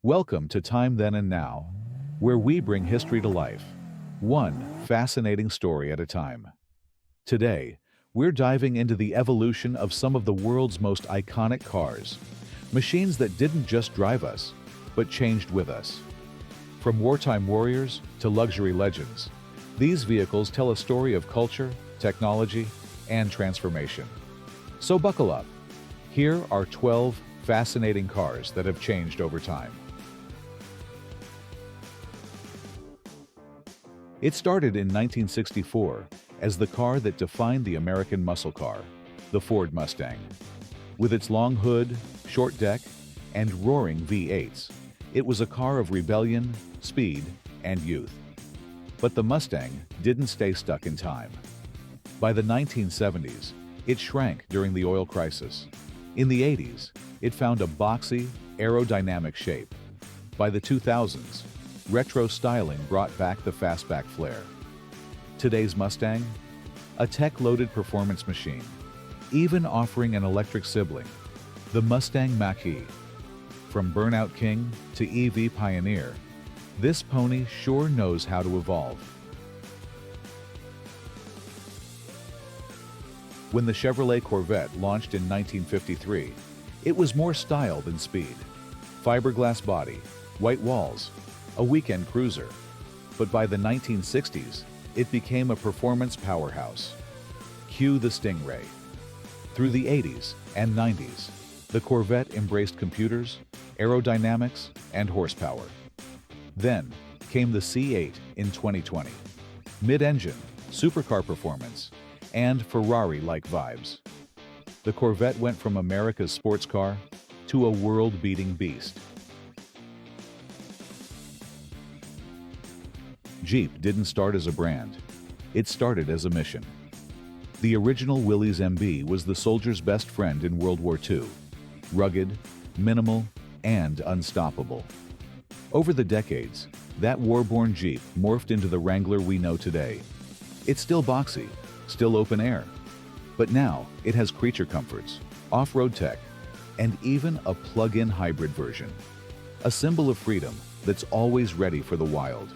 Welcome to Time Then and Now, where we bring history to life, one fascinating story at a time. Today, we're diving into the evolution of some of the world's most iconic cars, machines that didn't just drive us, but changed with us. From wartime warriors to luxury legends, these vehicles tell a story of culture, technology, and transformation. So buckle up. Here are 12 fascinating cars that have changed over time. It started in 1964 as the car that defined the American muscle car, the Ford Mustang. With its long hood, short deck, and roaring V8s, it was a car of rebellion, speed, and youth. But the Mustang didn't stay stuck in time. By the 1970s, it shrank during the oil crisis. In the 80s, it found a boxy, aerodynamic shape. By the 2000s, retro styling brought back the fastback flair. Today's Mustang? A tech-loaded performance machine, even offering an electric sibling, the Mustang Mach-E. From burnout king to EV pioneer, this pony sure knows how to evolve. When the Chevrolet Corvette launched in 1953, it was more style than speed. Fiberglass body, white walls, a weekend cruiser. But by the 1960s, it became a performance powerhouse. Cue the Stingray. Through the 80s and 90s, the Corvette embraced computers, aerodynamics, and horsepower. Then came the C8 in 2020. Mid-engine, supercar performance, and Ferrari-like vibes. The Corvette went from America's sports car to a world-beating beast. Jeep didn't start as a brand. It started as a mission. The original Willys MB was the soldier's best friend in World War II. Rugged, minimal, and unstoppable. Over the decades, that war-born Jeep morphed into the Wrangler we know today. It's still boxy, still open air. But now, it has creature comforts, off-road tech, and even a plug-in hybrid version. A symbol of freedom that's always ready for the wild.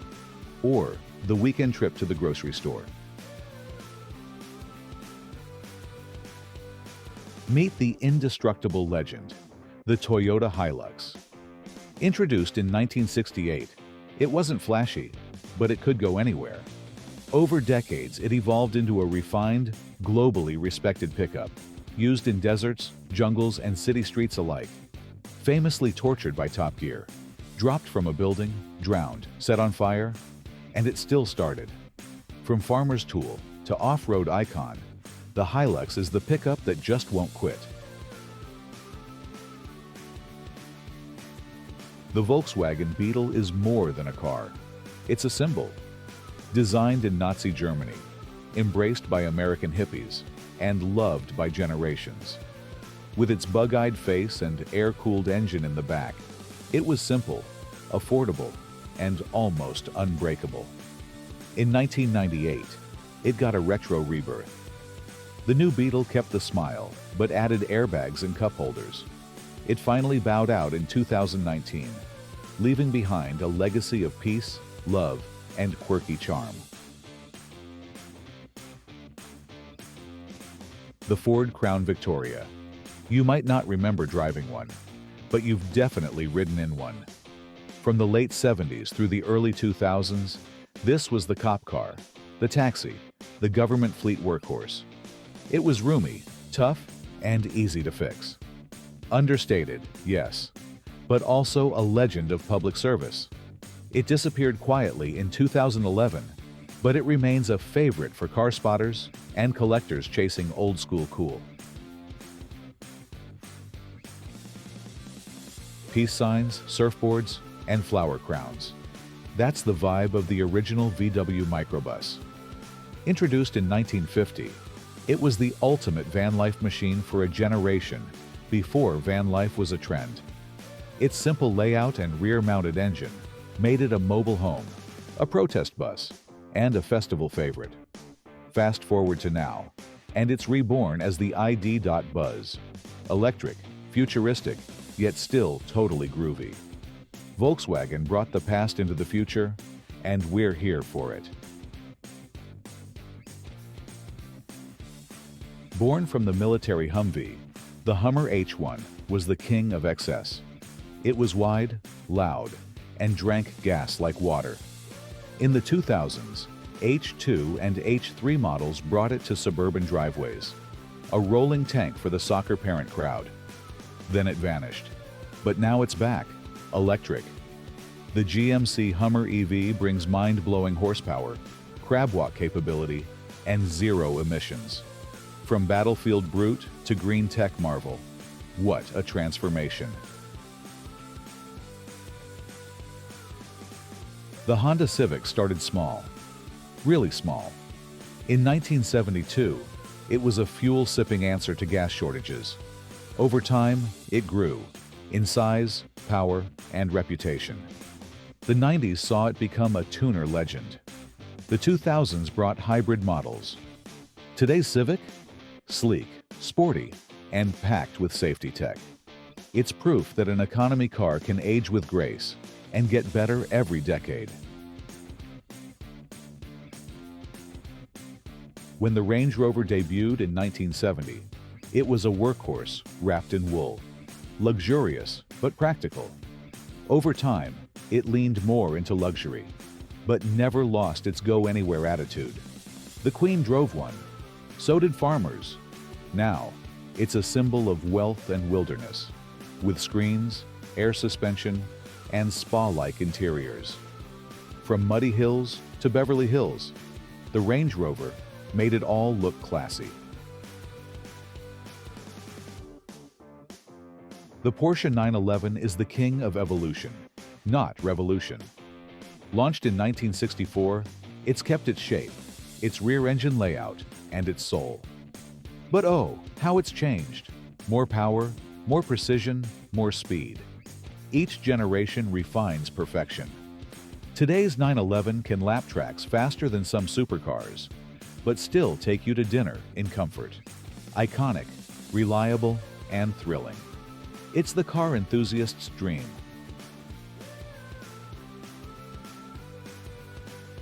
Or the weekend trip to the grocery store. Meet the indestructible legend, the Toyota Hilux. Introduced in 1968, it wasn't flashy, but it could go anywhere. Over decades, it evolved into a refined, globally respected pickup, used in deserts, jungles, and city streets alike. Famously tortured by Top Gear, dropped from a building, drowned, set on fire, and it still started. From farmer's tool to off-road icon, the Hilux is the pickup that just won't quit. The Volkswagen Beetle is more than a car. It's a symbol. Designed in Nazi Germany, embraced by American hippies, and loved by generations. With its bug-eyed face and air-cooled engine in the back, it was simple, affordable, and almost unbreakable. In 1998, it got a retro rebirth. The new Beetle kept the smile, but added airbags and cup holders. It finally bowed out in 2019, leaving behind a legacy of peace, love, and quirky charm. The Ford Crown Victoria. You might not remember driving one, but you've definitely ridden in one. From the late 70s through the early 2000s, this was the cop car, the taxi, the government fleet workhorse. It was roomy, tough, and easy to fix. Understated, yes, but also a legend of public service. It disappeared quietly in 2011, but it remains a favorite for car spotters and collectors chasing old-school cool. Peace signs, surfboards, and flower crowns. That's the vibe of the original VW microbus. Introduced in 1950, it was the ultimate van life machine for a generation before van life was a trend. Its simple layout and rear-mounted engine made it a mobile home, a protest bus, and a festival favorite. Fast forward to now, and it's reborn as the ID. Buzz. Electric, futuristic, yet still totally groovy. Volkswagen brought the past into the future, and we're here for it. Born from the military Humvee, the Hummer H1 was the king of excess. It was wide, loud, and drank gas like water. In the 2000s, H2 and H3 models brought it to suburban driveways, a rolling tank for the soccer parent crowd. Then it vanished. But now it's back, electric. The GMC Hummer EV brings mind-blowing horsepower, crab walk capability, and zero emissions. From battlefield brute to green tech marvel, what a transformation. The Honda Civic started small, really small. In 1972, it was a fuel-sipping answer to gas shortages. Over time, it grew, in size, power, and reputation. The 90s saw it become a tuner legend. The 2000s brought hybrid models. Today's Civic? Sleek, sporty, and packed with safety tech. It's proof that an economy car can age with grace and get better every decade. When the Range Rover debuted in 1970, it was a workhorse wrapped in wool. Luxurious, but practical. Over time, it leaned more into luxury, but never lost its go-anywhere attitude. The Queen drove one. So did farmers. Now, it's a symbol of wealth and wilderness, with screens, air suspension, and spa-like interiors. From muddy hills to Beverly Hills, the Range Rover made it all look classy. The Porsche 911 is the king of evolution, not revolution. Launched in 1964, it's kept its shape, its rear-engine layout, and its soul. But oh, how it's changed. More power, more precision, more speed. Each generation refines perfection. Today's 911 can lap tracks faster than some supercars, but still take you to dinner in comfort. Iconic, reliable, and thrilling. It's the car enthusiast's dream.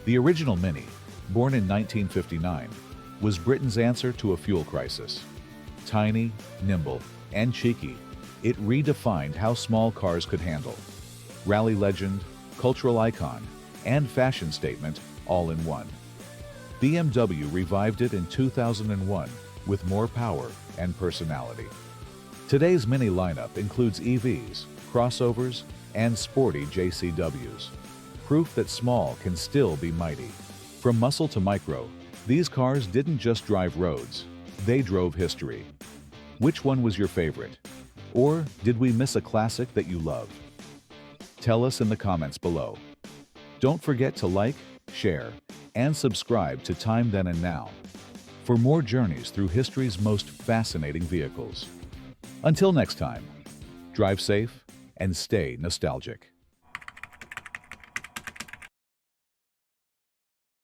The original Mini, born in 1959, was Britain's answer to a fuel crisis. Tiny, nimble, and cheeky, it redefined how small cars could handle. Rally legend, cultural icon, and fashion statement all in one. BMW revived it in 2001 with more power and personality. Today's Mini lineup includes EVs, crossovers, and sporty JCWs. Proof that small can still be mighty. From muscle to micro, these cars didn't just drive roads, they drove history. Which one was your favorite? Or did we miss a classic that you love? Tell us in the comments below. Don't forget to like, share, and subscribe to Time Then and Now for more journeys through history's most fascinating vehicles. Until next time, drive safe and stay nostalgic.